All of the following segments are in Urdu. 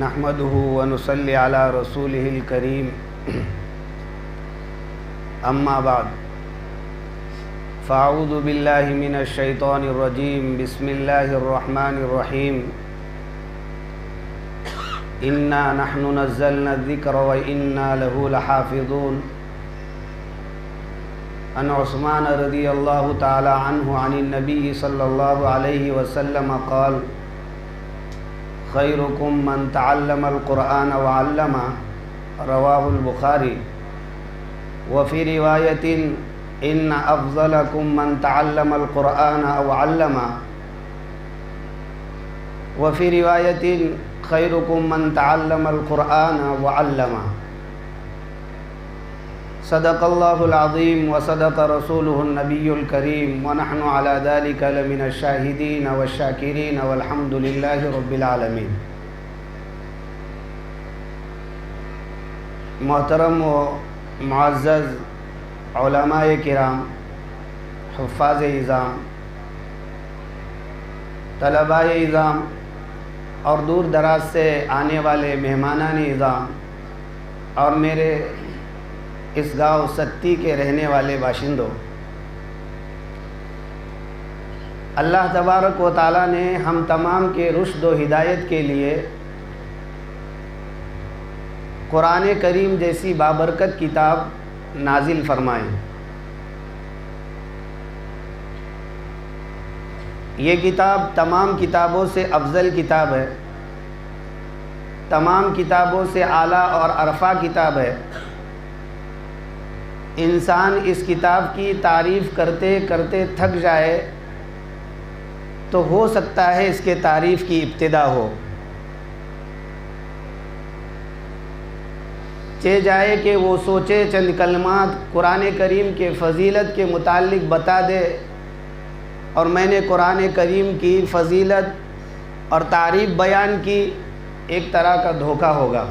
نحمده ونصلي على رسوله الكريم اما بعد فاعوذ بالله من الشيطان الرجيم بسم الله الرحمن الرحيم انا نحن نزلنا الذكر وانا له لحافظون عن عثمان رضي الله تعالى عنه عن النبي صلى الله عليه وسلم قال خيركم من تعلم القرآن وعلمه رواه البخاري وفي رواية إن أفضلكم من تعلم القرآن أو علمه وفي رواية خيركم من تعلم القرآن وعلمه صدق الله العظيم وصدق رسوله النبي الكريم ونحن على ذلك لمن الشاهدين والشاكرين والحمد لله رب العالمين۔ محترم و معزز علماء کرام، حفاظ اعظام، طلباء اعظام اور دور دراز سے آنے والے مہمانان اعظام اور میرے اس گاؤں ستی کے رہنے والے باشندوں، اللہ تبارک و تعالیٰ نے ہم تمام کے رشد و ہدایت کے لیے قرآن کریم جیسی بابرکت کتاب نازل فرمائی۔ یہ کتاب تمام کتابوں سے افضل کتاب ہے، تمام کتابوں سے اعلیٰ اور ارفع کتاب ہے۔ انسان اس کتاب کی تعریف کرتے کرتے تھک جائے تو ہو سکتا ہے اس کے تعریف کی ابتدا ہو، چہ جائے کہ وہ سوچے چند کلمات قرآن کریم کے فضیلت کے متعلق بتا دے، اور میں نے قرآن کریم کی فضیلت اور تعریف بیان کی، ایک طرح کا دھوکہ ہوگا۔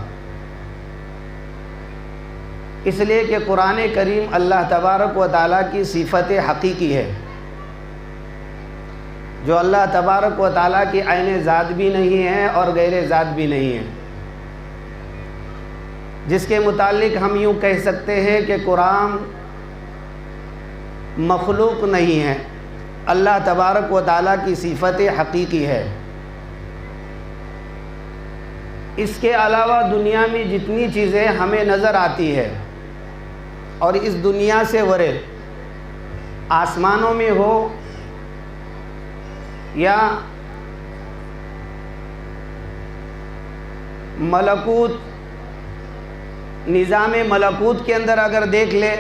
اس لیے کہ قرآن کریم اللہ تبارک و تعالیٰ کی صفت حقیقی ہے، جو اللہ تبارک و تعالیٰ کی عین ذات بھی نہیں ہے اور غیر ذات بھی نہیں ہے، جس کے متعلق ہم یوں کہہ سکتے ہیں کہ قرآن مخلوق نہیں ہے، اللہ تبارک و تعالیٰ کی صفت حقیقی ہے۔ اس کے علاوہ دنیا میں جتنی چیزیں ہمیں نظر آتی ہے اور اس دنیا سے ورے آسمانوں میں ہو یا ملکوت، نظام ملکوت کے اندر اگر دیکھ لے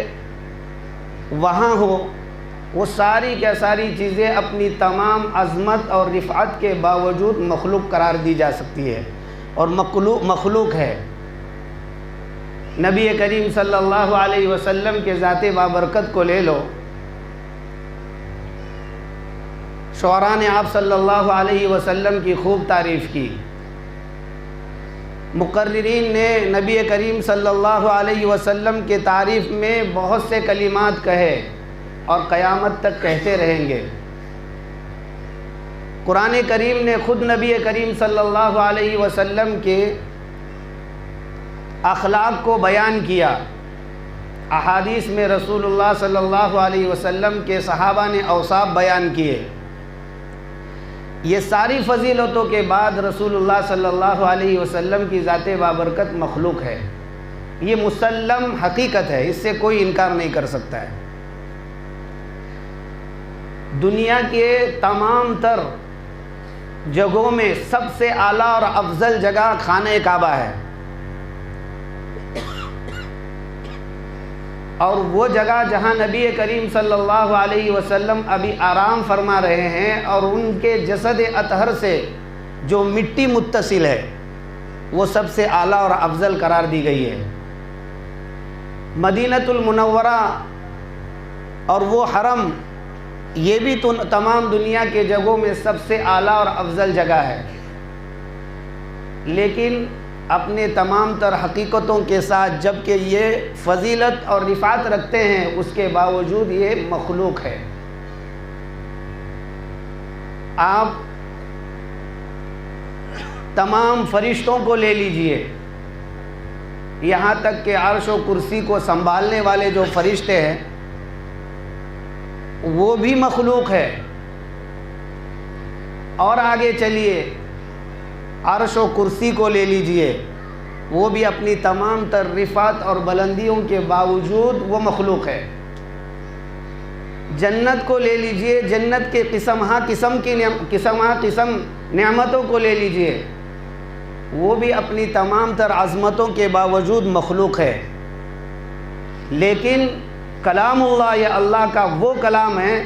وہاں ہو، وہ ساری کیا ساری چیزیں اپنی تمام عظمت اور رفعت کے باوجود مخلوق قرار دی جا سکتی ہے اور مخلوق ہے۔ نبی کریم صلی اللہ علیہ وسلم کے ذات بابرکت کو لے لو، شعراء نے آپ صلی اللہ علیہ وسلم کی خوب تعریف کی، مقررین نے نبی کریم صلی اللہ علیہ وسلم کے تعریف میں بہت سے کلمات کہے اور قیامت تک کہتے رہیں گے۔ قرآن کریم نے خود نبی کریم صلی اللہ علیہ وسلم کے اخلاق کو بیان کیا، احادیث میں رسول اللہ صلی اللہ علیہ وسلم کے صحابہ نے اوصاف بیان کیے۔ یہ ساری فضیلتوں کے بعد رسول اللہ صلی اللہ علیہ وسلم کی ذات بابرکت مخلوق ہے، یہ مسلم حقیقت ہے، اس سے کوئی انکار نہیں کر سکتا ہے۔ دنیا کے تمام تر جگہوں میں سب سے اعلیٰ اور افضل جگہ خانہ کعبہ ہے، اور وہ جگہ جہاں نبی کریم صلی اللہ علیہ وسلم ابھی آرام فرما رہے ہیں اور ان کے جسد اطہر سے جو مٹی متصل ہے وہ سب سے اعلیٰ اور افضل قرار دی گئی ہے۔ مدینہ المنورہ اور وہ حرم، یہ بھی تمام دنیا کے جگہوں میں سب سے اعلیٰ اور افضل جگہ ہے، لیکن اپنے تمام تر حقیقتوں کے ساتھ جبکہ یہ فضیلت اور رفعت رکھتے ہیں، اس کے باوجود یہ مخلوق ہے۔ آپ تمام فرشتوں کو لے لیجئے، یہاں تک کہ عرش و کرسی کو سنبھالنے والے جو فرشتے ہیں وہ بھی مخلوق ہے، اور آگے چلیے عرش و کرسی کو لے لیجئے، وہ بھی اپنی تمام تر رفعت اور بلندیوں کے باوجود وہ مخلوق ہے۔ جنت کو لے لیجئے، جنت کے قسم قسم نعمتوں کو لے لیجئے، وہ بھی اپنی تمام تر عظمتوں کے باوجود مخلوق ہے۔ لیکن کلام اللہ یا اللہ کا وہ کلام ہے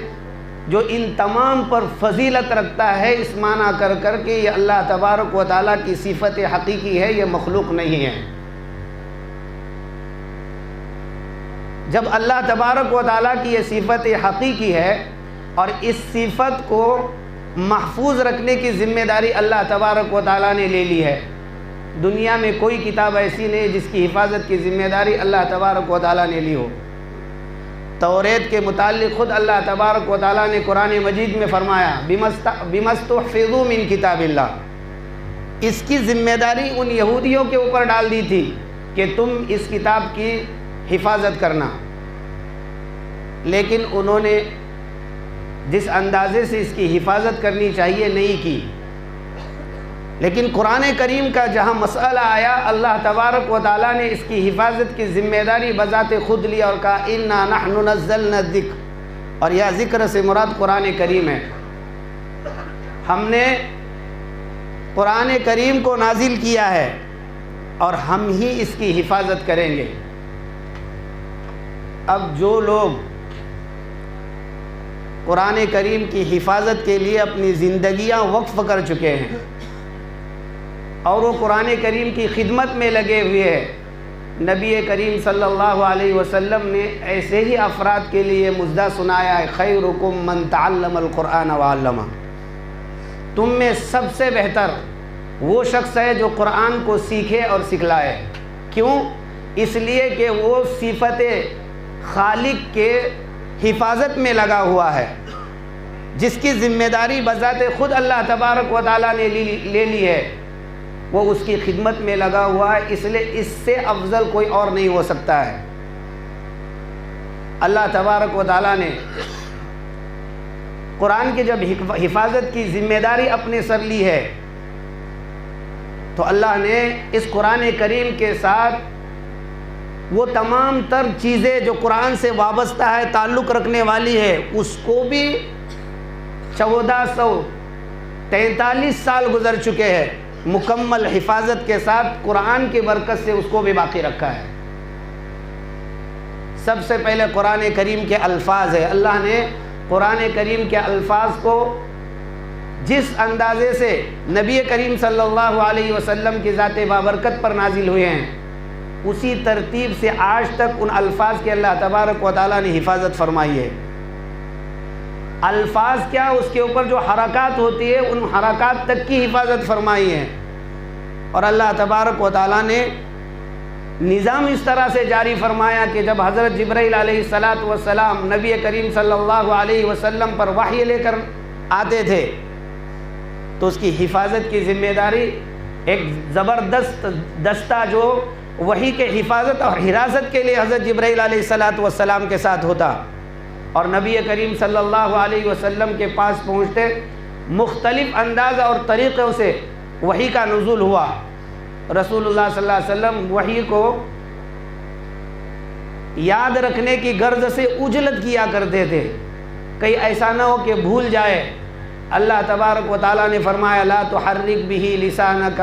جو ان تمام پر فضیلت رکھتا ہے، اس معنی کر کر کے یہ اللہ تبارک و تعالیٰ کی صفت حقیقی ہے، یہ مخلوق نہیں ہے۔ جب اللہ تبارک و تعالیٰ کی یہ صفت حقیقی ہے اور اس صفت کو محفوظ رکھنے کی ذمہ داری اللہ تبارک و تعالیٰ نے لے لی ہے، دنیا میں کوئی کتاب ایسی نہیں جس کی حفاظت کی ذمہ داری اللہ تبارک و تعالیٰ نے لی ہو۔ توریت کے متعلق خود اللہ تبارک و تعالیٰ نے قرآن مجید میں فرمایا بِمَسْتُحْفِظُوا مِن کتاب اللہ، اس کی ذمہ داری ان یہودیوں کے اوپر ڈال دی تھی کہ تم اس کتاب کی حفاظت کرنا، لیکن انہوں نے جس اندازے سے اس کی حفاظت کرنی چاہیے نہیں کی۔ لیکن قرآن کریم کا جہاں مسئلہ آیا، اللہ تبارک و تعالیٰ نے اس کی حفاظت کی ذمہ داری بذات خود لی اور کہا اِنَّا نَحْنُ نَزَّلْنَا الذِّکْرَ، اور یہ ذکر سے مراد قرآن کریم ہے۔ ہم نے قرآن کریم کو نازل کیا ہے اور ہم ہی اس کی حفاظت کریں گے۔ اب جو لوگ قرآن کریم کی حفاظت کے لیے اپنی زندگیاں وقف کر چکے ہیں اور وہ قرآن کریم کی خدمت میں لگے ہوئے ہیں، نبی کریم صلی اللہ علیہ وسلم نے ایسے ہی افراد کے لیے مژدہ سنایا ہے، خیرکم من تعلم القرآن وعلمہ، تم میں سب سے بہتر وہ شخص ہے جو قرآن کو سیکھے اور سکھلائے۔ کیوں؟ اس لیے کہ وہ صفت خالق کے حفاظت میں لگا ہوا ہے، جس کی ذمہ داری بذات خود اللہ تبارک و تعالیٰ نے لے لی ہے، وہ اس کی خدمت میں لگا ہوا ہے، اس لیے اس سے افضل کوئی اور نہیں ہو سکتا ہے۔ اللہ تبارک و تعالیٰ نے قرآن کی جب حفاظت کی ذمہ داری اپنے سر لی ہے تو اللہ نے اس قرآن کریم کے ساتھ وہ تمام تر چیزیں جو قرآن سے وابستہ ہے، تعلق رکھنے والی ہے، اس کو بھی 1443 سال گزر چکے ہیں، مکمل حفاظت کے ساتھ قرآن کی برکت سے اس کو بھی باقی رکھا ہے۔ سب سے پہلے قرآن کریم کے الفاظ ہے، اللہ نے قرآن کریم کے الفاظ کو جس اندازے سے نبی کریم صلی اللہ علیہ وسلم کی ذات بابرکت پر نازل ہوئے ہیں، اسی ترتیب سے آج تک ان الفاظ کے اللہ تبارک و تعالیٰ نے حفاظت فرمائی ہے۔ الفاظ کیا، اس کے اوپر جو حرکات ہوتی ہے ان حرکات تک کی حفاظت فرمائی ہے، اور اللہ تبارک و تعالیٰ نے نظام اس طرح سے جاری فرمایا کہ جب حضرت جبرائیل علیہ السلام نبی کریم صلی اللہ علیہ وسلم پر وحی لے کر آتے تھے تو اس کی حفاظت کی ذمہ داری ایک زبردست دستہ جو وحی کے حفاظت اور حراست کے لیے حضرت جبرائیل علیہ السلام کے ساتھ ہوتا، اور نبی کریم صلی اللہ علیہ وسلم کے پاس پہنچتے مختلف انداز اور طریقوں سے وحی کا نزول ہوا۔ رسول اللہ صلی اللہ علیہ وسلم وحی کو یاد رکھنے کی غرض سے عجلت کیا کرتے تھے، کہیں ایسا نہ ہو کہ بھول جائے۔ اللہ تبارک و تعالیٰ نے فرمایا لا تحرک به لسانک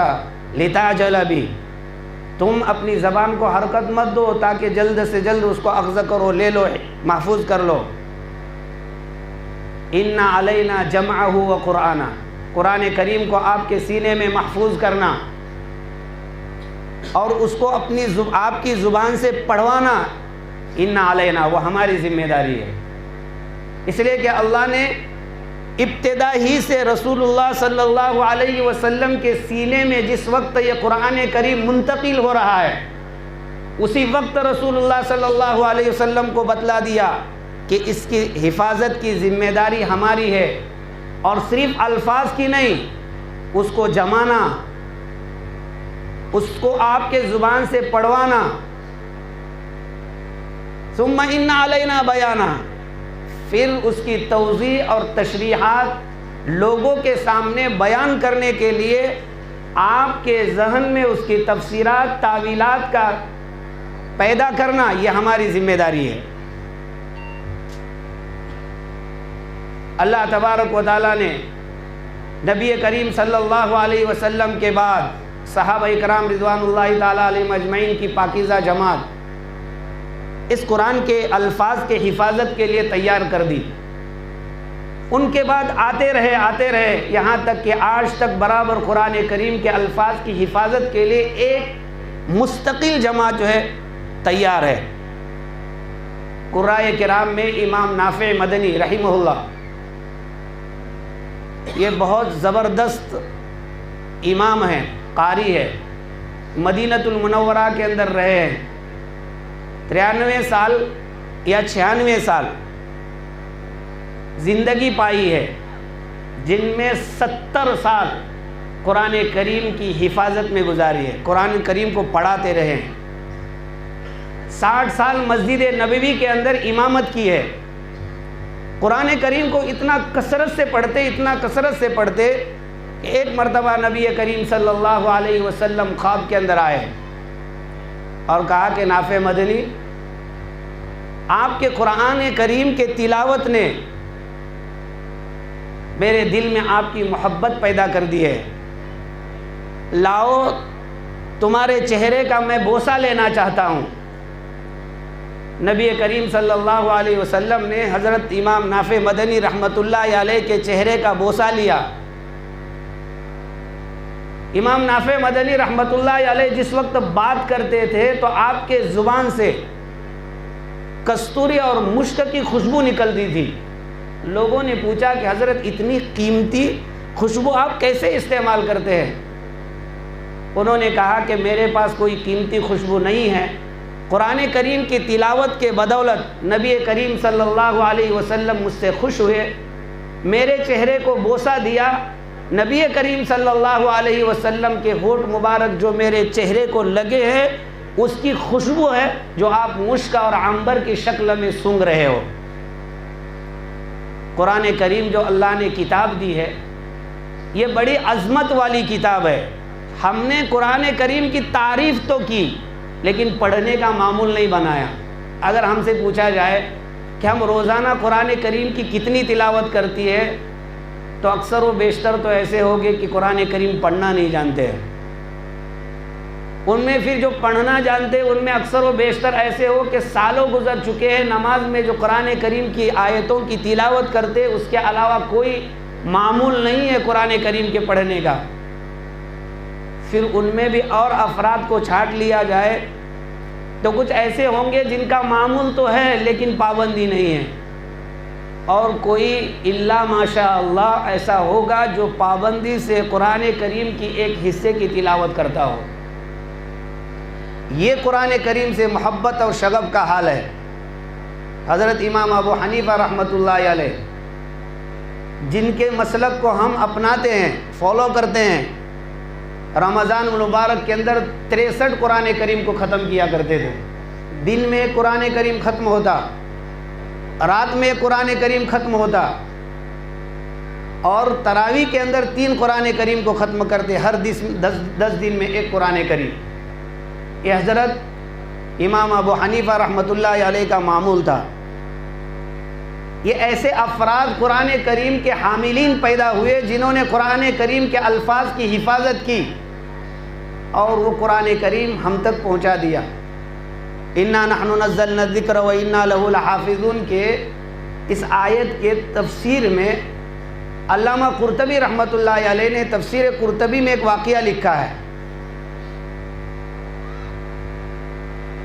لتعجل به، تم اپنی زبان کو حرکت مت دو تاکہ جلد سے جلد اس کو اخذ کرو، لے لو، محفوظ کر لو۔ ان علینا جمعہ و قرآنہ، قرآن کریم کو آپ کے سینے میں محفوظ کرنا اور اس کو آپ کی زبان سے پڑھوانا، ان علینا، وہ ہماری ذمہ داری ہے۔ اس لیے کہ اللہ نے ابتدا ہی سے رسول اللہ صلی اللہ علیہ وسلم کے سینے میں جس وقت یہ قرآن کریم منتقل ہو رہا ہے، اسی وقت رسول اللہ صلی اللہ علیہ وسلم کو بتلا دیا کہ اس کی حفاظت کی ذمہ داری ہماری ہے، اور صرف الفاظ کی نہیں، اس کو جمانا، اس کو آپ کے زبان سے پڑھوانا، ثم ان علینا بیانہ، پھر اس کی توضیح اور تشریحات لوگوں کے سامنے بیان کرنے کے لیے آپ کے ذہن میں اس کی تفسیرات، تاویلات کا پیدا کرنا، یہ ہماری ذمہ داری ہے۔ اللہ تبارک و تعالیٰ نے نبی کریم صلی اللہ علیہ وسلم کے بعد صحابہ اکرام رضوان اللہ تعالیٰ علیہم اجمعین کی پاکیزہ جماعت اس قرآن کے الفاظ کے حفاظت کے لیے تیار کر دی۔ ان کے بعد آتے رہے یہاں تک کہ آج تک برابر قرآن کریم کے الفاظ کی حفاظت کے لیے ایک مستقل جماعت جو ہے تیار ہے۔ قرائے کرام میں امام نافع مدنی رحمہ اللہ، یہ بہت زبردست امام ہیں، قاری ہے، مدینۃ المنورہ کے اندر رہے ہیں، 93 سال یا 96 سال زندگی پائی ہے، جن میں 70 سال قرآن کریم کی حفاظت میں گزاری ہے، قرآن کریم کو پڑھاتے رہے ہیں، 60 سال مسجد نبوی کے اندر امامت کی ہے۔ قرآن کریم کو اتنا کثرت سے پڑھتے کہ ایک مرتبہ نبی کریم صلی اللہ علیہ وسلم خواب کے اندر آئے اور کہا کہ نافع مدنی، آپ کے قرآن کریم کے تلاوت نے میرے دل میں آپ کی محبت پیدا کر دی ہے، لاؤ تمہارے چہرے کا میں بوسہ لینا چاہتا ہوں۔ نبی کریم صلی اللہ علیہ وسلم نے حضرت امام نافع مدنی رحمۃ اللہ علیہ کے چہرے کا بوسہ لیا۔ امام نافع مدنی رحمۃ اللہ علیہ جس وقت بات کرتے تھے تو آپ کے زبان سے کستوری اور مشک کی خوشبو نکلتی تھی۔ لوگوں نے پوچھا کہ حضرت اتنی قیمتی خوشبو آپ کیسے استعمال کرتے ہیں؟ انہوں نے کہا کہ میرے پاس کوئی قیمتی خوشبو نہیں ہے، قرآن کریم کی تلاوت کے بدولت نبی کریم صلی اللہ علیہ وسلم مجھ سے خوش ہوئے، میرے چہرے کو بوسہ دیا، نبی کریم صلی اللہ علیہ وسلم کے ہونٹ مبارک جو میرے چہرے کو لگے ہیں اس کی خوشبو ہے جو آپ مشک اور عنبر کی شکل میں سونگھ رہے ہو۔ قرآن کریم جو اللہ نے کتاب دی ہے یہ بڑی عظمت والی کتاب ہے۔ ہم نے قرآن کریم کی تعریف تو کی لیکن پڑھنے کا معمول نہیں بنایا۔ اگر ہم سے پوچھا جائے کہ ہم روزانہ قرآن کریم کی کتنی تلاوت کرتی ہے تو اکثر و بیشتر تو ایسے ہوگے کہ قرآن کریم پڑھنا نہیں جانتے ہیں۔ ان میں پھر جو پڑھنا جانتے ہیں ان میں اکثر و بیشتر ایسے ہو کہ سالوں گزر چکے ہیں، نماز میں جو قرآن کریم کی آیتوں کی تلاوت کرتے اس کے علاوہ کوئی معمول نہیں ہے قرآن کریم کے پڑھنے کا۔ پھر ان میں بھی اور افراد کو چھانٹ لیا جائے تو کچھ ایسے ہوں گے جن کا معمول تو ہے لیکن پابندی نہیں ہے، اور کوئی الا ماشاء اللہ ایسا ہوگا جو پابندی سے قرآن کریم کی ایک حصے کی تلاوت کرتا ہو۔ یہ قرآن کریم سے محبت اور شغف کا حال ہے۔ حضرت امام ابو حنیفہ رحمۃ اللہ علیہ جن کے مسلک کو ہم اپناتے ہیں، فالو کرتے ہیں، رمضان المبارک کے اندر 63 قرآن کریم کو ختم کیا کرتے تھے۔ دن میں قرآن کریم ختم ہوتا، رات میں قرآن کریم ختم ہوتا، اور تراویح کے اندر 3 قرآن کریم کو ختم کرتے، ہر 10 دن میں ایک قرآن کریم۔ یہ حضرت امام ابو حنیفہ رحمۃ اللہ علیہ کا معمول تھا۔ یہ ایسے افراد قرآن کریم کے حاملین پیدا ہوئے جنہوں نے قرآن کریم کے الفاظ کی حفاظت کی اور وہ قرآن کریم ہم تک پہنچا دیا۔ انا نحن نزلنا الذکر و انا لہ لحافظون کے اس آیت کے تفسیر میں علامہ قرطبی رحمۃ اللہ علیہ نے تفسیر قرطبی میں ایک واقعہ لکھا ہے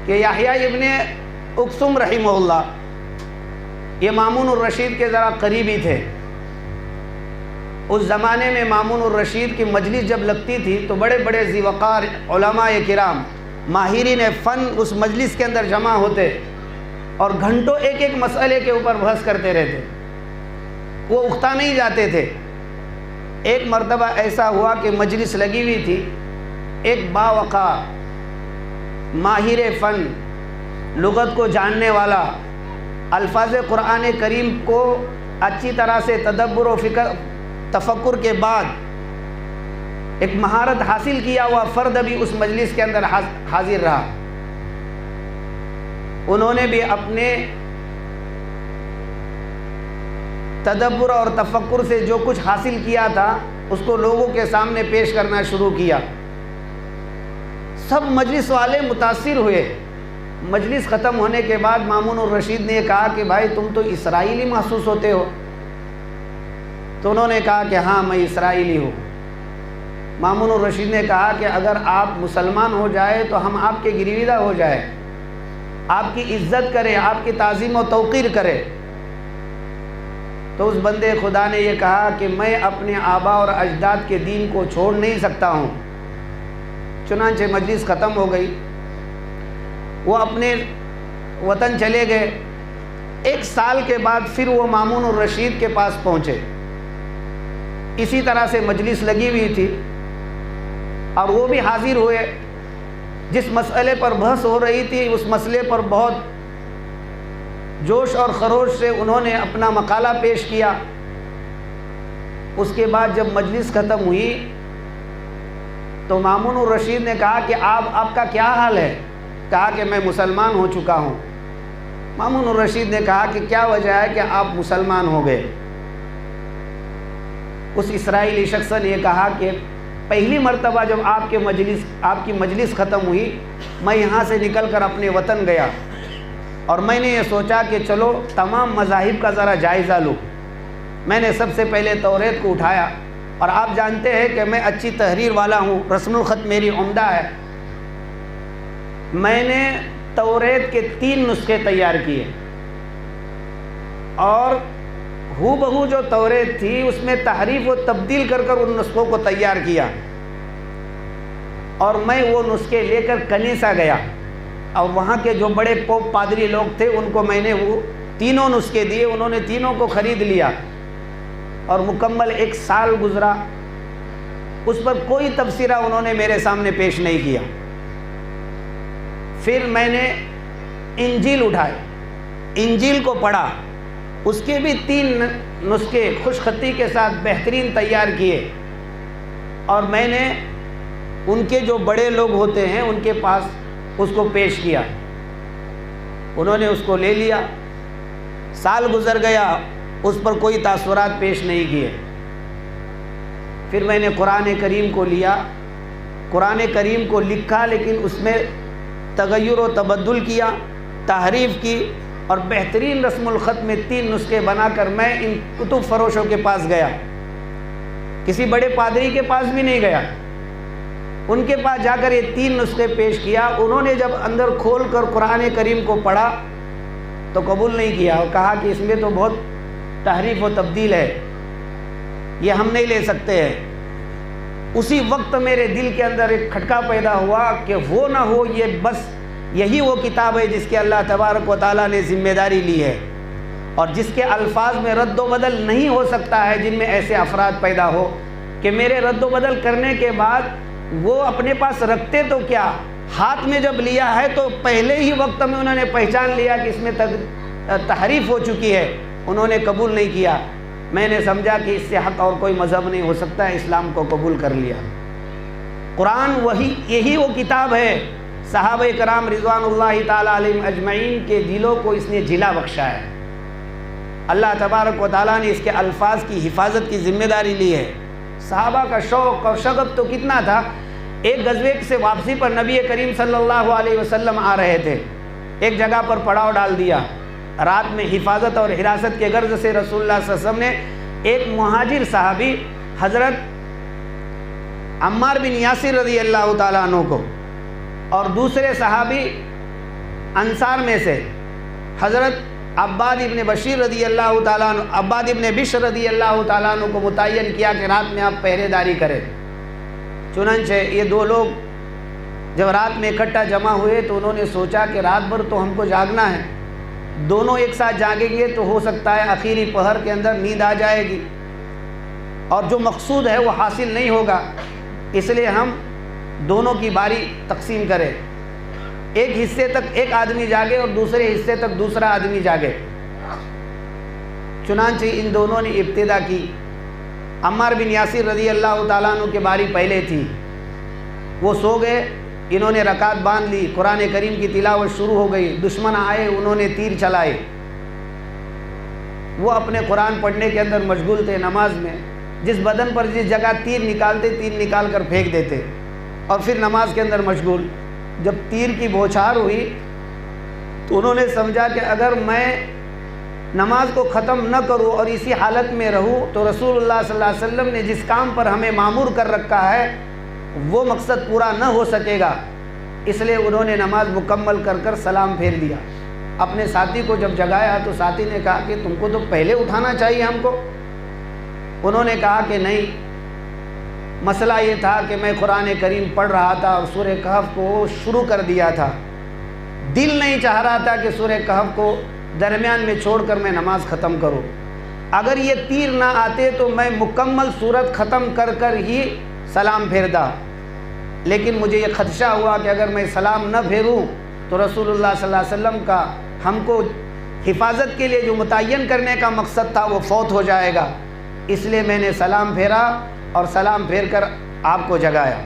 کہ یحییٰ ابن اقسم رحمہ اللہ، یہ مامون الرشید کے ذرا قریبی تھے۔ اس زمانے میں مامون الرشید کی مجلس جب لگتی تھی تو بڑے بڑے ذی وقار علماء کرام، ماہرین فن اس مجلس کے اندر جمع ہوتے اور گھنٹوں ایک ایک مسئلے کے اوپر بحث کرتے رہتے، وہ اکتا نہیں جاتے تھے۔ ایک مرتبہ ایسا ہوا کہ مجلس لگی ہوئی تھی، ایک باوقار ماہر فن لغت کو جاننے والا الفاظ قرآن کریم کو اچھی طرح سے تدبر و تفکر کے بعد ایک مہارت حاصل کیا ہوا فرد بھی اس مجلس کے اندر حاضر رہا. انہوں نے بھی اپنے تدبر اور تفکر سے جو کچھ حاصل کیا تھا اس کو لوگوں کے سامنے پیش کرنا شروع کیا. سب مجلس والے متاثر ہوئے. مجلس ختم ہونے کے بعد مامون الرشید نے کہا کہ بھائی تم تو اسرائیلی محسوس ہوتے ہو. تو انہوں نے کہا کہ ہاں میں اسرائیلی ہوں. مامون الرشید نے کہا کہ اگر آپ مسلمان ہو جائے تو ہم آپ کے گرویدہ ہو جائے, آپ کی عزت کریں, آپ کی تعظیم و توقیر کریں. تو اس بندے خدا نے یہ کہا کہ میں اپنے آبا اور اجداد کے دین کو چھوڑ نہیں سکتا ہوں. چنانچہ مجلس ختم ہو گئی, وہ اپنے وطن چلے گئے. 1 سال کے بعد پھر وہ مامون الرشید کے پاس پہنچے. اسی طرح سے مجلس لگی ہوئی تھی اور وہ بھی حاضر ہوئے. جس مسئلے پر بحث ہو رہی تھی اس مسئلے پر بہت جوش اور خروش سے انہوں نے اپنا مقالہ پیش کیا. اس کے بعد جب مجلس ختم ہوئی تو مامون الرشید نے کہا کہ آپ کا کیا حال ہے؟ کہا کہ میں مسلمان ہو چکا ہوں. مامون الرشید نے کہا کہ کیا وجہ ہے کہ آپ مسلمان ہو گئے؟ اس اسرائیلی شخص نے یہ کہا کہ پہلی مرتبہ جب آپ کی مجلس ختم ہوئی میں یہاں سے نکل کر اپنے وطن گیا اور میں نے یہ سوچا کہ چلو تمام مذاہب کا ذرا جائزہ لوں. میں نے سب سے پہلے توریت کو اٹھایا اور آپ جانتے ہیں کہ میں اچھی تحریر والا ہوں, رسم الخط میری عمدہ ہے. میں نے توریت کے 3 نسخے تیار کیے اور ہو بہو جو توریت تھی اس میں تحریف و تبدیل کر کر ان نسخوں کو تیار کیا. اور میں وہ نسخے لے کر کنیسہ گیا اور وہاں کے جو بڑے پوپ پادری لوگ تھے ان کو میں نے وہ 3 نسخے دیے. انہوں نے 3 کو خرید لیا اور مکمل 1 سال گزرا. اس پر کوئی تبصرہ انہوں نے میرے سامنے پیش نہیں کیا. پھر میں نے انجیل اٹھائی, انجیل کو پڑھا, اس کے بھی 3 نسخے خوش خطی کے ساتھ بہترین تیار کیے اور میں نے ان کے جو بڑے لوگ ہوتے ہیں ان کے پاس اس کو پیش کیا. انہوں نے اس کو لے لیا. سال گزر گیا, اس پر کوئی تاثرات پیش نہیں کیے. پھر میں نے قرآن کریم کو لیا, قرآن کریم کو لکھا لیکن اس میں تغیر و تبدل کیا, تحریف کی اور بہترین رسم الخط میں 3 نسخے بنا کر میں ان کتب فروشوں کے پاس گیا. کسی بڑے پادری کے پاس بھی نہیں گیا. ان کے پاس جا کر یہ 3 نسخے پیش کیا. انہوں نے جب اندر کھول کر قرآن کریم کو پڑھا تو قبول نہیں کیا اور کہا کہ اس میں تو بہت تحریف و تبدیل ہے, یہ ہم نہیں لے سکتے ہیں. اسی وقت میرے دل کے اندر ایک کھٹکا پیدا ہوا کہ وہ نہ ہو یہ بس یہی وہ کتاب ہے جس کے اللہ تبارک و تعالیٰ نے ذمہ داری لی ہے اور جس کے الفاظ میں رد و بدل نہیں ہو سکتا ہے, جن میں ایسے افراد پیدا ہو کہ میرے رد و بدل کرنے کے بعد وہ اپنے پاس رکھتے تو کیا, ہاتھ میں جب لیا ہے تو پہلے ہی وقت میں انہوں نے پہچان لیا کہ اس میں تحریف ہو چکی ہے. انہوں نے قبول نہیں کیا. میں نے سمجھا کہ اس سے حق اور کوئی مذہب نہیں ہو سکتا ہے, اسلام کو قبول کر لیا. قرآن یہی وہ کتاب ہے. صحابہ کرام رضوان اللہ تعالیٰ علیہم اجمعین کے دلوں کو اس نے جلا بخشا ہے. اللہ تبارک و تعالیٰ نے اس کے الفاظ کی حفاظت کی ذمہ داری لی ہے. صحابہ کا شوق اور شغف تو کتنا تھا. ایک غزوے سے واپسی پر نبی کریم صلی اللہ علیہ وسلم آ رہے تھے. ایک جگہ پر پڑاؤ ڈال دیا. رات میں حفاظت اور حراست کے غرض سے رسول اللہ صلی اللہ علیہ وسلم نے ایک مہاجر صحابی حضرت عمار بن یاسر رضی اللہ تعالیٰ عنہ کو اور دوسرے صحابی انصار میں سے حضرت عباد ابن بشیر رضی اللہ تعالیٰ عنہ عباد ابن بشر رضی اللہ تعالیٰ عنہ کو متعین کیا کہ رات میں آپ پہرے داری کریں. چنانچہ یہ 2 لوگ جب رات میں اکٹھا جمع ہوئے تو انہوں نے سوچا کہ رات بھر تو ہم کو جاگنا ہے, دونوں ایک ساتھ جاگیں گے تو ہو سکتا ہے آخری پہر کے اندر نیند آ جائے گی اور جو مقصود ہے وہ حاصل نہیں ہوگا. اس لیے ہم دونوں کی باری تقسیم کرے، ایک حصے تک ایک آدمی جاگے اور دوسرے حصے تک دوسرا آدمی جاگے۔ چنانچہ ان دونوں نے ابتدا کی۔ عمار بن یاسر رضی اللہ تعالیٰ عنہ کی باری پہلے تھی، وہ سو گئے، انہوں نے رکعت باندھ لی، قرآن کریم کی تلاوت شروع ہو گئی، دشمن آئے، انہوں نے تیر چلائے، وہ اپنے قرآن پڑھنے کے اندر مشغول تھے، نماز میں جس بدن پر جس جگہ تیر نکالتے تیر نکال کر پھینک دیتے اور پھر نماز کے اندر مشغول۔ جب تیر کی بوچھار ہوئی تو انہوں نے سمجھا کہ اگر میں نماز کو ختم نہ کروں اور اسی حالت میں رہوں تو رسول اللہ صلی اللہ علیہ وسلم نے جس کام پر ہمیں مامور کر رکھا ہے وہ مقصد پورا نہ ہو سکے گا، اس لیے انہوں نے نماز مکمل کر کر سلام پھیر دیا۔ اپنے ساتھی کو جب جگایا تو ساتھی نے کہا کہ تم کو تو پہلے اٹھانا چاہیے ہم کو۔ انہوں نے کہا کہ نہیں، مسئلہ یہ تھا کہ میں قرآن کریم پڑھ رہا تھا اور سورہ کہف کو شروع کر دیا تھا، دل نہیں چاہ رہا تھا کہ سورہ کہف کو درمیان میں چھوڑ کر میں نماز ختم کروں۔ اگر یہ تیر نہ آتے تو میں مکمل سورت ختم کر کر ہی سلام پھیرتا، لیکن مجھے یہ خدشہ ہوا کہ اگر میں سلام نہ پھیروں تو رسول اللہ صلی اللہ علیہ وسلم کا ہم کو حفاظت کے لیے جو متعین کرنے کا مقصد تھا وہ فوت ہو جائے گا، اس لیے میں نے سلام پھیرا اور سلام پھیر کر آپ کو جگایا۔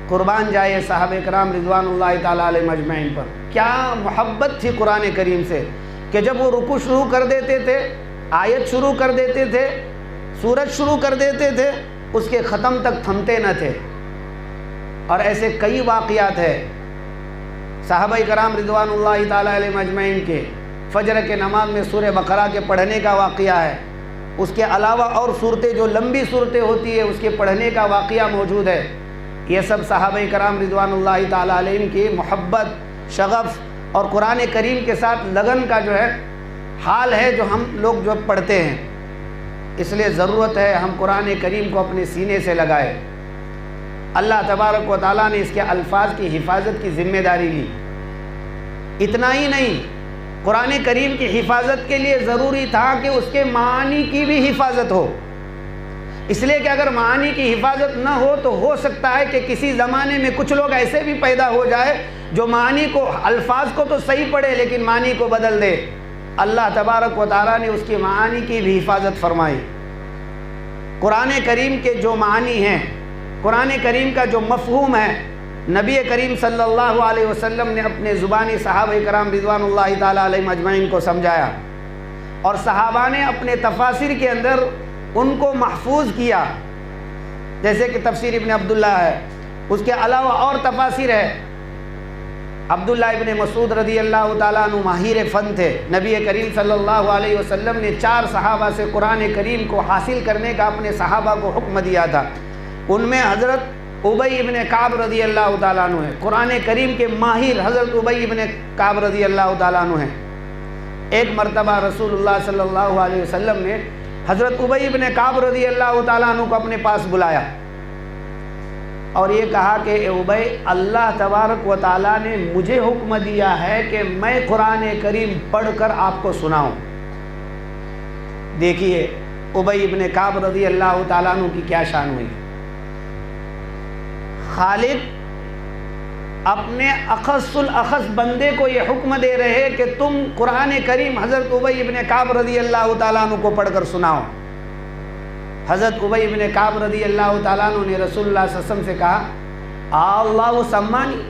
قربان جائے صحابہ کرام رضوان اللہ تعالیٰ علیہ مجمعین پر، کیا محبت تھی قرآن کریم سے کہ جب وہ رکوع شروع کر دیتے تھے، آیت شروع کر دیتے تھے، سورت شروع کر دیتے تھے، اس کے ختم تک تھمتے نہ تھے۔ اور ایسے کئی واقعات ہیں صحابہ کرام رضوان اللہ تعالیٰ علیہ مجمعین کے۔ فجر کے نماز میں سورہ بقرہ کے پڑھنے کا واقعہ ہے، اس کے علاوہ اور صورتیں جو لمبی صورتیں ہوتی ہیں اس کے پڑھنے کا واقعہ موجود ہے۔ یہ سب صحابہ کرام رضوان اللہ تعالیٰ علیہ کی محبت، شغف اور قرآن کریم کے ساتھ لگن کا جو ہے حال ہے جو ہم لوگ جو پڑھتے ہیں۔ اس لیے ضرورت ہے ہم قرآن کریم کو اپنے سینے سے لگائیں۔ اللہ تبارک و تعالیٰ نے اس کے الفاظ کی حفاظت کی ذمہ داری لی۔ اتنا ہی نہیں، قرآن کریم کی حفاظت کے لیے ضروری تھا کہ اس کے معانی کی بھی حفاظت ہو، اس لیے کہ اگر معانی کی حفاظت نہ ہو تو ہو سکتا ہے کہ کسی زمانے میں کچھ لوگ ایسے بھی پیدا ہو جائے جو معانی کو، الفاظ کو تو صحیح پڑھے لیکن معانی کو بدل دے۔ اللہ تبارک و تعالیٰ نے اس کی معانی کی بھی حفاظت فرمائی۔ قرآن کریم کے جو معانی ہیں، قرآن کریم کا جو مفہوم ہے، نبی کریم صلی اللہ علیہ وسلم نے اپنے زبانی صحابہ کرام رضوان اللہ تعالیٰ علیہ مجمعین کو سمجھایا، اور صحابہ نے اپنے تفاسیر کے اندر ان کو محفوظ کیا، جیسے کہ تفسیر ابن عبداللہ ہے، اس کے علاوہ اور تفاسیر ہے۔ عبداللہ ابن مسعود رضی اللہ تعالیٰ عنہ ماہر فن تھے، نبی کریم صلی اللہ علیہ وسلم نے 4 صحابہ سے قرآن کریم کو حاصل کرنے کا اپنے صحابہ کو حکم دیا تھا، ان میں حضرت ابی ابن کعب رضی اللہ تعالیٰ عنہ ہیں، قرآن کریم کے ماہر حضرت ابی ابن کعب رضی اللہ تعالیٰ عنہ ہیں۔ ایک مرتبہ رسول اللہ صلی اللہ علیہ وسلم نے حضرت ابی ابن کعب رضی اللہ تعالیٰ عنہ کو اپنے پاس بلایا اور یہ کہا کہ اے ابی، اللہ تبارک و تعالیٰ نے مجھے حکم دیا ہے کہ میں قرآن کریم پڑھ کر آپ کو سناؤں۔ دیکھیے ابی ابن کعب رضی اللہ تعالیٰ عنہ کی کیا شان ہوئی۔ خالق اپنے اخص الاخص بندے کو یہ حکم دے رہے کہ تم قرآن کریم حضرت ابی ابن کعب رضی اللہ تعالیٰ عنہ کو پڑھ کر سناؤ۔ حضرت ابی ابن کعب رضی اللہ تعالیٰ عنہ نے رسول اللہ صلی اللہ علیہ وسلم سے کہا اللہ سمانی،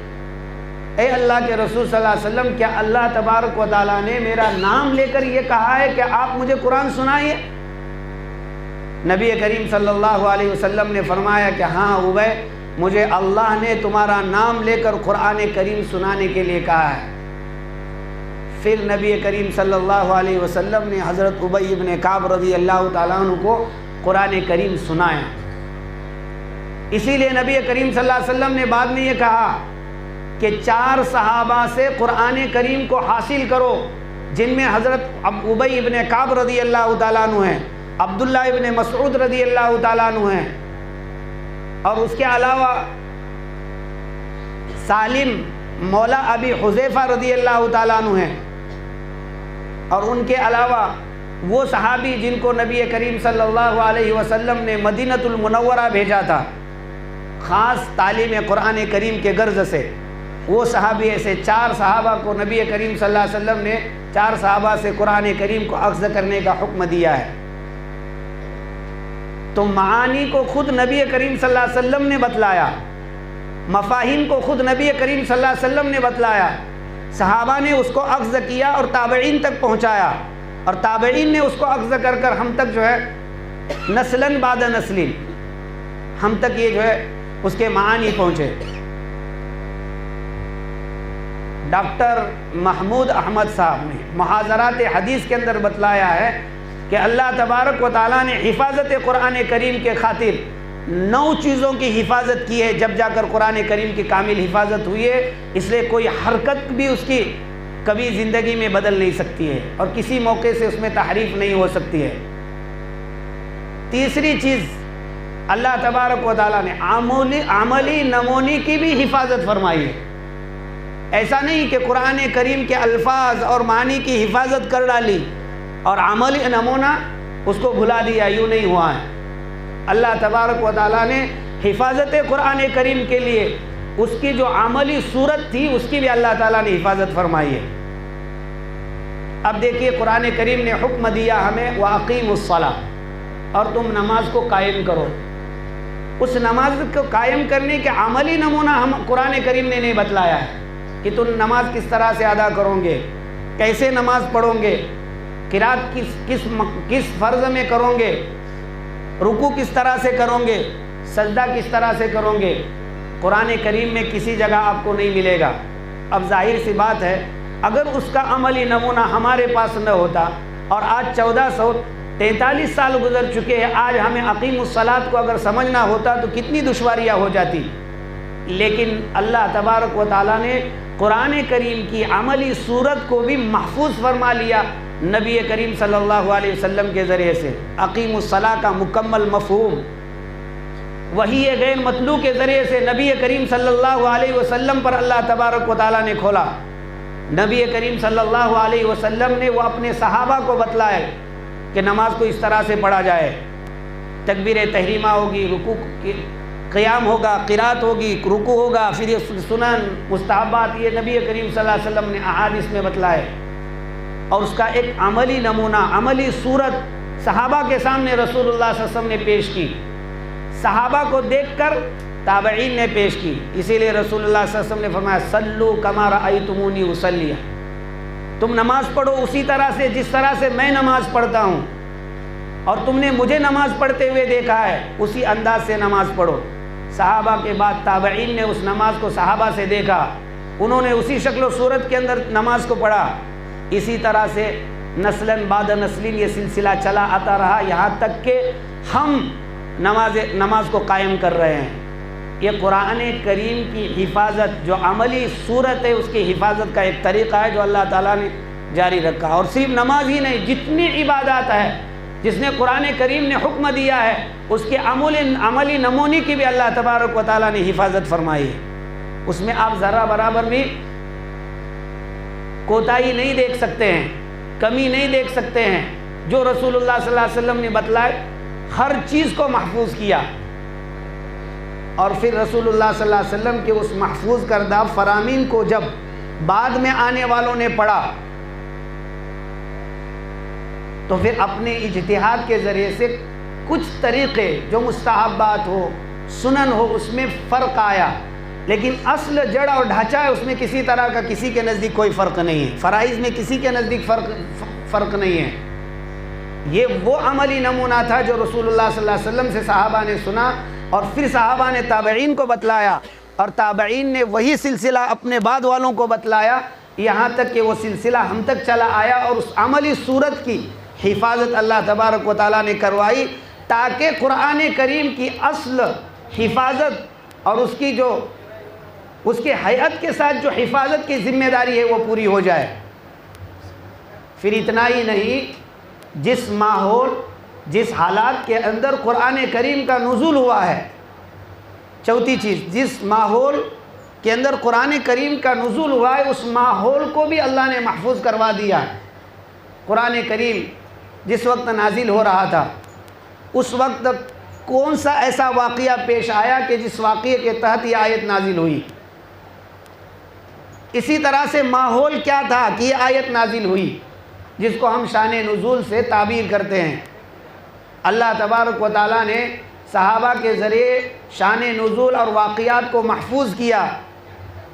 اے اللہ کے رسول صلی اللہ علیہ وسلم، کیا اللہ تبارک و تعالیٰ نے میرا نام لے کر یہ کہا ہے کہ آپ مجھے قرآن سنائیے؟ نبی کریم صلی اللہ علیہ وسلم نے فرمایا کہ ہاں ابی، مجھے اللہ نے تمہارا نام لے کر قرآن کریم سنانے کے لیے کہا ہے۔ پھر نبی کریم صلی اللہ علیہ وسلم نے حضرت ابی ابن کعب رضی اللہ تعالیٰ عنہ کو قرآن کریم سنایا۔ اسی لیے نبی کریم صلی اللہ علیہ وسلم نے بعد میں یہ کہا کہ 4 صحابہ سے قرآن کریم کو حاصل کرو، جن میں حضرت ابی ابن کعب رضی اللہ تعالیٰ عنہ ہیں، عبداللہ ابن مسعود رضی اللہ تعالیٰ عنہ ہیں، اور اس کے علاوہ سالم مولا ابی حذیفہ رضی اللہ تعالیٰ عنہ ہیں، اور ان کے علاوہ وہ صحابی جن کو نبی کریم صلی اللہ علیہ وسلم نے مدینہ المنورہ بھیجا تھا، خاص تعلیم قرآن کریم کے غرض سے وہ صحابی ایسے 4 صحابہ کو نبی کریم صلی اللہ علیہ وسلم نے 4 صحابہ سے قرآن کریم کو اخذ کرنے کا حکم دیا ہے۔ تو معانی کو خود نبی کریم صلی اللہ علیہ وسلم نے بتلایا، مفاہیم کو خود نبی کریم صلی اللہ علیہ وسلم نے بتلایا، صحابہ نے اس کو اخذ کیا اور تابعین تک پہنچایا، اور تابعین نے اس کو اخذ کر کر ہم تک جو ہے نسلاً بعد نسل ہم تک یہ جو ہے اس کے معانی پہنچے۔ ڈاکٹر محمود احمد صاحب نے محاضرات حدیث کے اندر بتلایا ہے کہ اللہ تبارک و تعالیٰ نے حفاظت قرآن کریم کے خاطر 9 چیزوں کی حفاظت کی ہے، جب جا کر قرآن کریم کی کامل حفاظت ہوئی ہے، اس لیے کوئی حرکت بھی اس کی کبھی زندگی میں بدل نہیں سکتی ہے اور کسی موقع سے اس میں تحریف نہیں ہو سکتی ہے۔ تیسری چیز اللہ تبارک و تعالیٰ نے عملی نمونی کی بھی حفاظت فرمائی ہے۔ ایسا نہیں کہ قرآن کریم کے الفاظ اور معنی کی حفاظت کر ڈالی اور عملی نمونہ اس کو بھلا دیا، یوں نہیں ہوا ہے۔ اللہ تبارک و تعالیٰ نے حفاظت قرآن کریم کے لیے اس کی جو عملی صورت تھی اس کی بھی اللہ تعالیٰ نے حفاظت فرمائی ہے۔ اب دیکھیے قرآن کریم نے حکم دیا ہمیں وَأَقِيمُوا الصَّلَاةَ، اور تم نماز کو قائم کرو۔ اس نماز کو قائم کرنے کے عملی نمونہ ہم قرآن کریم نے نہیں بتلایا ہے کہ تم نماز کس طرح سے ادا کرو گے، کیسے نماز پڑھو گے، قرات کس فرض میں کرو گے، رکوع کس طرح سے کرو گے، سجدہ کس طرح سے کرو گے۔ قرآن کریم میں کسی جگہ آپ کو نہیں ملے گا۔ اب ظاہر سی بات ہے اگر اس کا عملی نمونہ ہمارے پاس نہ ہوتا، اور آج 1443 سال گزر چکے ہیں، آج ہمیں اقیم الصلاۃ کو اگر سمجھنا ہوتا تو کتنی دشواریاں ہو جاتی، لیکن اللہ تبارک و تعالیٰ نے قرآن کریم کی عملی صورت کو بھی محفوظ فرما لیا نبی کریم صلی اللہ علیہ وسلم کے ذریعے سے۔ اقیم الصلاۃ کا مکمل مفہوم وحی غیر مطلوع کے ذریعے سے نبی کریم صلی اللہ علیہ وسلم پر اللہ تبارک و تعالیٰ نے کھولا۔ نبی کریم صلی اللہ علیہ وسلم نے وہ اپنے صحابہ کو بتلائے کہ نماز کو اس طرح سے پڑھا جائے، تکبیر تحریمہ ہوگی، رکوع قیام ہوگا، قرات ہوگی، رکوع ہوگا، پھر یہ سنن مستحبات، یہ نبی کریم صلی اللہ علیہ وسلم نے احادیث میں بتلائے، اور اس کا ایک عملی نمونہ، عملی صورت صحابہ کے سامنے رسول اللہ صلی اللہ علیہ وسلم نے پیش کی، صحابہ کو دیکھ کر تابعین نے پیش کی۔ اسی لیے رسول اللہ صلی اللہ علیہ وسلم نے فرمایا صلو کما رأیتمونی اصلی، تم نماز پڑھو اسی طرح سے جس طرح سے میں نماز پڑھتا ہوں، اور تم نے مجھے نماز پڑھتے ہوئے دیکھا ہے اسی انداز سے نماز پڑھو۔ صحابہ کے بعد تابعین نے اس نماز کو صحابہ سے دیکھا، انہوں نے اسی شکل و صورت کے اندر نماز کو پڑھا، اسی طرح سے نسلاً بعد نسلین یہ سلسلہ چلا آتا رہا، یہاں تک کہ ہم نماز کو قائم کر رہے ہیں۔ یہ قرآن کریم کی حفاظت جو عملی صورت ہے اس کی حفاظت کا ایک طریقہ ہے جو اللہ تعالیٰ نے جاری رکھا، اور صرف نماز ہی نہیں، جتنی عبادات ہے جس نے قرآن کریم نے حکم دیا ہے اس کے عملی نمونی کی بھی اللہ تبارک و تعالیٰ نے حفاظت فرمائی ہے۔ اس میں آپ ذرہ برابر بھی کوتاہی نہیں دیکھ سکتے ہیں، کمی نہیں دیکھ سکتے ہیں۔ جو رسول اللہ صلی اللہ علیہ وسلم نے بتلائے ہر چیز کو محفوظ کیا، اور پھر رسول اللہ صلی اللہ علیہ وسلم کے اس محفوظ کردہ فرامین کو جب بعد میں آنے والوں نے پڑھا تو پھر اپنے اجتہاد کے ذریعے سے کچھ طریقے جو مستحبات ہو، سنن ہو، اس میں فرق آیا، لیکن اصل جڑ اور ڈھانچہ ہے اس میں کسی طرح کا کسی کے نزدیک کوئی فرق نہیں ہے، فرائض میں کسی کے نزدیک فرق نہیں ہے۔ یہ وہ عملی نمونہ تھا جو رسول اللہ صلی اللہ علیہ وسلم سے صحابہ نے سنا، اور پھر صحابہ نے تابعین کو بتلایا، اور تابعین نے وہی سلسلہ اپنے بعد والوں کو بتلایا، یہاں تک کہ وہ سلسلہ ہم تک چلا آیا، اور اس عملی صورت کی حفاظت اللہ تبارک و تعالیٰ نے کروائی تاکہ قرآن کریم کی اصل حفاظت اور اس کی جو اس کے ہیئت کے ساتھ جو حفاظت کی ذمہ داری ہے وہ پوری ہو جائے۔ پھر اتنا ہی نہیں، جس ماحول جس حالات کے اندر قرآن کریم کا نزول ہوا ہے، چوتھی چیز، جس ماحول کے اندر قرآن کریم کا نزول ہوا ہے اس ماحول کو بھی اللہ نے محفوظ کروا دیا۔ قرآن کریم جس وقت نازل ہو رہا تھا اس وقت کون سا ایسا واقعہ پیش آیا کہ جس واقعے کے تحت یہ آیت نازل ہوئی؟ اسی طرح سے ماحول کیا تھا کہ یہ آیت نازل ہوئی، جس کو ہم شان نزول سے تعبیر کرتے ہیں۔ اللہ تبارک و تعالیٰ نے صحابہ کے ذریعے شان نزول اور واقعات کو محفوظ کیا،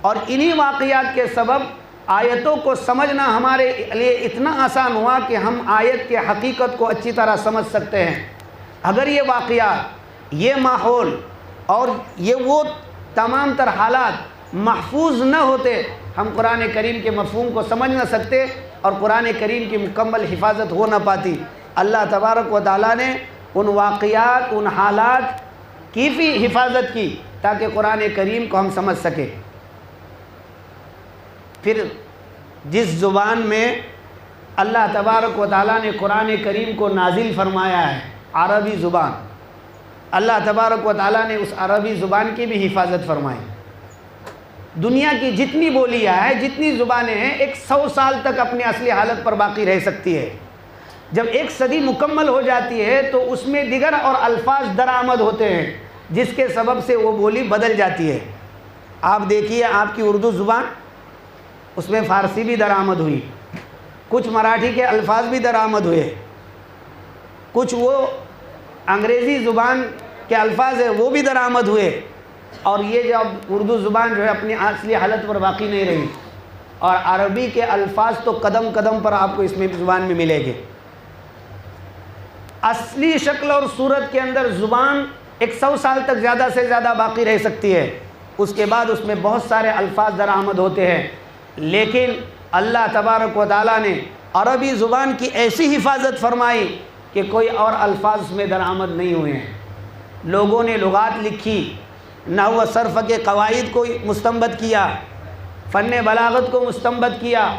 اور انہی واقعات کے سبب آیتوں کو سمجھنا ہمارے لیے اتنا آسان ہوا کہ ہم آیت کے حقیقت کو اچھی طرح سمجھ سکتے ہیں۔ اگر یہ واقعات، یہ ماحول اور یہ وہ تمام تر حالات محفوظ نہ ہوتے، ہم قرآن کریم کے مفہوم کو سمجھ نہ سکتے اور قرآن کریم کی مکمل حفاظت ہو نہ پاتی۔ اللہ تبارک و تعالیٰ نے ان واقعات، ان حالات کی بھی حفاظت کی تاکہ قرآن کریم کو ہم سمجھ سکیں۔ پھر جس زبان میں اللہ تبارک و تعالیٰ نے قرآن کریم کو نازل فرمایا ہے، عربی زبان، اللہ تبارک و تعالیٰ نے اس عربی زبان کی بھی حفاظت فرمائی۔ دنیا کی جتنی بولیاں ہیں، جتنی زبانیں ہیں، 100 سال تک اپنی اصلی حالت پر باقی رہ سکتی ہے۔ جب 1 صدی مکمل ہو جاتی ہے تو اس میں دیگر اور الفاظ درآمد ہوتے ہیں، جس کے سبب سے وہ بولی بدل جاتی ہے۔ آپ دیکھیے آپ کی اردو زبان، اس میں فارسی بھی درآمد ہوئی، کچھ مراٹھی کے الفاظ بھی درآمد ہوئے، کچھ وہ انگریزی زبان کے الفاظ ہیں وہ بھی درآمد ہوئے، اور یہ جو اب اردو زبان جو ہے اپنی اصلی حالت پر باقی نہیں رہی، اور عربی کے الفاظ تو قدم قدم پر آپ کو اس میں زبان میں ملے گے۔ اصلی شکل اور صورت کے اندر زبان 100 سال تک زیادہ سے زیادہ باقی رہ سکتی ہے، اس کے بعد اس میں بہت سارے الفاظ درآمد ہوتے ہیں، لیکن اللہ تبارک و تعالیٰ نے عربی زبان کی ایسی حفاظت فرمائی کہ کوئی اور الفاظ اس میں درآمد نہیں ہوئے ہیں۔ لوگوں نے لغات لکھی، نحو و صرف کے قواعد کو مستنبط کیا، فن بلاغت کو مستنبط کیا،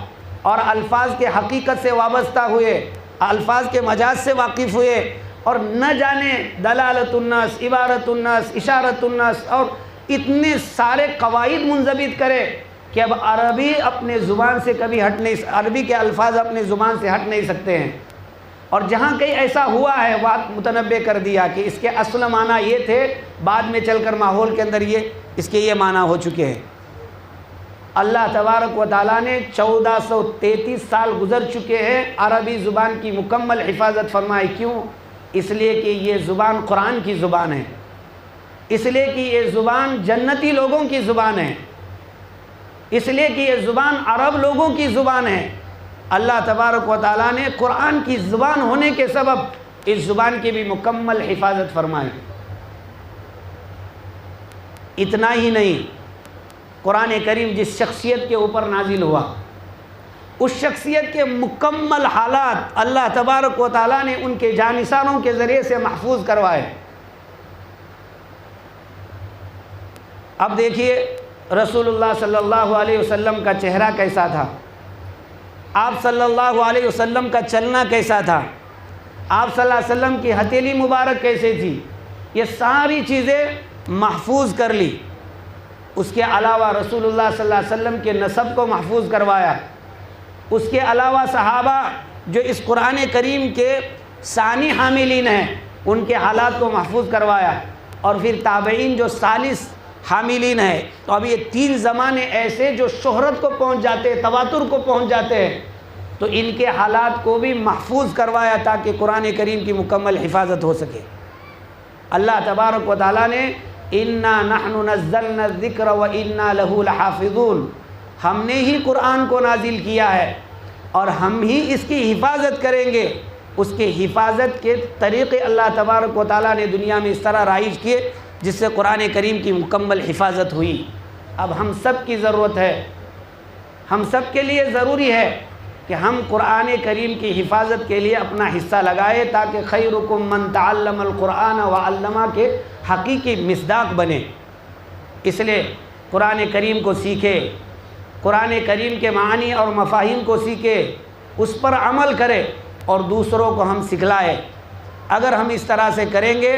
اور الفاظ کے حقیقت سے وابستہ ہوئے، الفاظ کے مجاز سے واقف ہوئے، اور نہ جانے دلالت الناس، عبارت الناس، اشارت الناس، اور اتنے سارے قواعد منضبط کرے کہ اب عربی اپنے زبان سے کبھی ہٹ نہیں، عربی کے الفاظ اپنے زبان سے ہٹ نہیں سکتے ہیں۔ اور جہاں کہیں ایسا ہوا ہے بات متنبع کر دیا کہ اس کے اصل معنی یہ تھے، بعد میں چل کر ماحول کے اندر اس کے یہ معنی ہو چکے ہیں۔ اللہ تبارک و تعالیٰ نے 1433 سال گزر چکے ہیں، عربی زبان کی مکمل حفاظت فرمائی۔ کیوں؟ اس لیے کہ یہ زبان قرآن کی زبان ہے، اس لیے کہ یہ زبان جنتی لوگوں کی زبان ہے، اس لیے کہ یہ زبان عرب لوگوں کی زبان ہے۔ اللہ تبارک و تعالیٰ نے قرآن کی زبان ہونے کے سبب اس زبان کی بھی مکمل حفاظت فرمائی۔ اتنا ہی نہیں، قرآن کریم جس شخصیت کے اوپر نازل ہوا، اس شخصیت کے مکمل حالات اللہ تبارک و تعالیٰ نے ان کے جانثاروں کے ذریعے سے محفوظ کروائے۔ اب دیکھیے رسول اللہ صلی اللہ علیہ وسلم کا چہرہ کیسا تھا، آپ صلی اللہ علیہ وسلم کا چلنا کیسا تھا، آپ صلی اللہ علیہ وسلم کی ہتھیلی مبارک کیسے تھی، یہ ساری چیزیں محفوظ کر لی۔ اس کے علاوہ رسول اللہ صلی اللہ علیہ وسلم کے نسب کو محفوظ کروایا، اس کے علاوہ صحابہ جو اس قرآن کریم کے ثانی حاملین ہیں ان کے حالات کو محفوظ کروایا، اور پھر تابعین جو ثالث حاملین ہیں۔ تو اب یہ 3 زمانے ایسے جو شہرت کو پہنچ جاتے ہیں، تواتر کو پہنچ جاتے ہیں، تو ان کے حالات کو بھی محفوظ کروایا تاکہ قرآن کریم کی مکمل حفاظت ہو سکے۔ اللہ تبارک و تعالیٰ نے اِنَّا نَحْنُ نَزَّلْنَا الذِّكْرَ وَإِنَّا لَهُ لَحَافِظُونَ، ہم نے ہی قرآن کو نازل کیا ہے اور ہم ہی اس کی حفاظت کریں گے۔ اس کی حفاظت کے طریقے اللہ تبارک و تعالیٰ نے دنیا میں اس طرح رائج کیے جس سے قرآن کریم کی مکمل حفاظت ہوئی۔ اب ہم سب کی ضرورت ہے، ہم سب کے لیے ضروری ہے کہ ہم قرآن کریم کی حفاظت کے لیے اپنا حصہ لگائیں تاکہ خیرکم من تعلم القرآن وعلمہ کے حقیقی مصداق بنے۔ اس لیے قرآن کریم کو سیکھے، قرآن کریم کے معانی اور مفاہیم کو سیکھے، اس پر عمل کرے اور دوسروں کو ہم سکھلائے۔ اگر ہم اس طرح سے کریں گے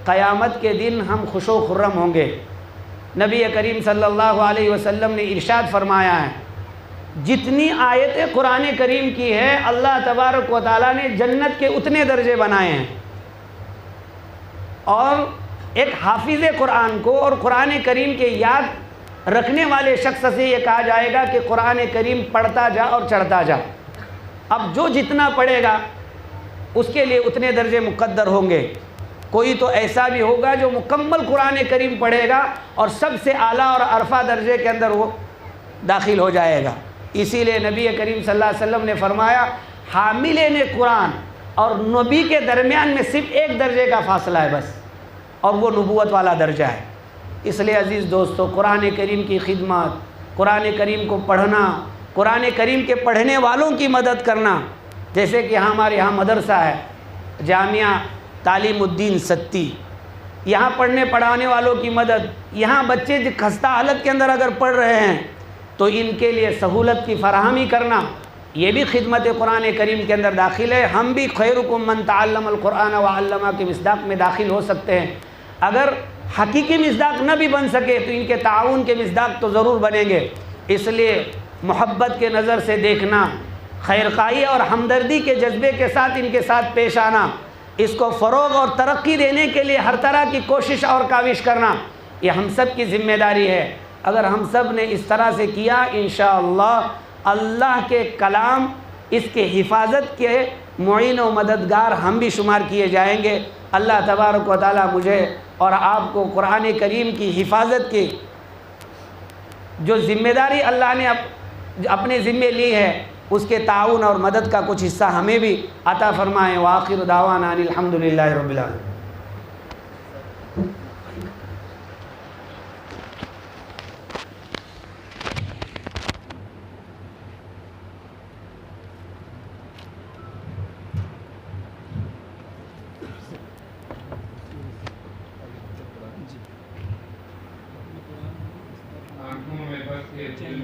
قیامت کے دن ہم خوش و خرم ہوں گے۔ نبی کریم صلی اللہ علیہ وسلم نے ارشاد فرمایا ہے، جتنی آیتیں قرآن کریم کی ہے اللہ تبارک و تعالیٰ نے جنت کے اتنے درجے بنائے ہیں۔ اور ایک حافظ قرآن کو اور قرآن کریم کے یاد رکھنے والے شخص سے یہ کہا جائے گا کہ قرآن کریم پڑھتا جا اور چڑھتا جا. اب جو جتنا پڑھے گا اس کے لیے اتنے درجے مقدر ہوں گے. کوئی تو ایسا بھی ہوگا جو مکمل قرآن کریم پڑھے گا اور سب سے اعلیٰ اور عرفہ درجے کے اندر وہ داخل ہو جائے گا. اسی لیے نبی کریم صلی اللہ علیہ وسلم نے فرمایا حاملین قرآن اور نبی کے درمیان میں صرف ایک درجے کا فاصلہ ہے بس، اور وہ نبوت والا درجہ ہے. اس لیے عزیز دوستو، قرآن کریم کی خدمت، قرآن کریم کو پڑھنا، قرآن کریم کے پڑھنے والوں کی مدد کرنا، جیسے کہ ہمارے یہاں مدرسہ ہے جامعہ تعلیم الدین ستی، یہاں پڑھنے پڑھانے والوں کی مدد. یہاں بچے جو خستہ حالت کے اندر اگر پڑھ رہے ہیں تو ان کے لیے سہولت کی فراہمی کرنا، یہ بھی خدمت قرآن کریم کے اندر داخل ہے. ہم بھی خیرکم من تعلم القرآن وعلمہ کے مصداق میں داخل ہو سکتے ہیں. اگر حقیقی مصداق نہ بھی بن سکے تو ان کے تعاون کے مصداق تو ضرور بنیں گے. اس لیے محبت کے نظر سے دیکھنا، خیرخواہی اور ہمدردی کے جذبے کے ساتھ ان کے ساتھ پیش آنا، اس کو فروغ اور ترقی دینے کے لیے ہر طرح کی کوشش اور کاوش کرنا، یہ ہم سب کی ذمہ داری ہے. اگر ہم سب نے اس طرح سے کیا، انشاءاللہ اللہ کے کلام، اس کے حفاظت کے معین و مددگار ہم بھی شمار کیے جائیں گے. اللہ تبارک و تعالی مجھے اور آپ کو قرآن کریم کی حفاظت کی جو ذمہ داری اللہ نے اپنے ذمے لی ہے، اس کے تعاون اور مدد کا کچھ حصہ ہمیں بھی عطا فرمائیں. وآخر دعوانا ان الحمدللہ رب العالمین. آنکھوں میں بس کے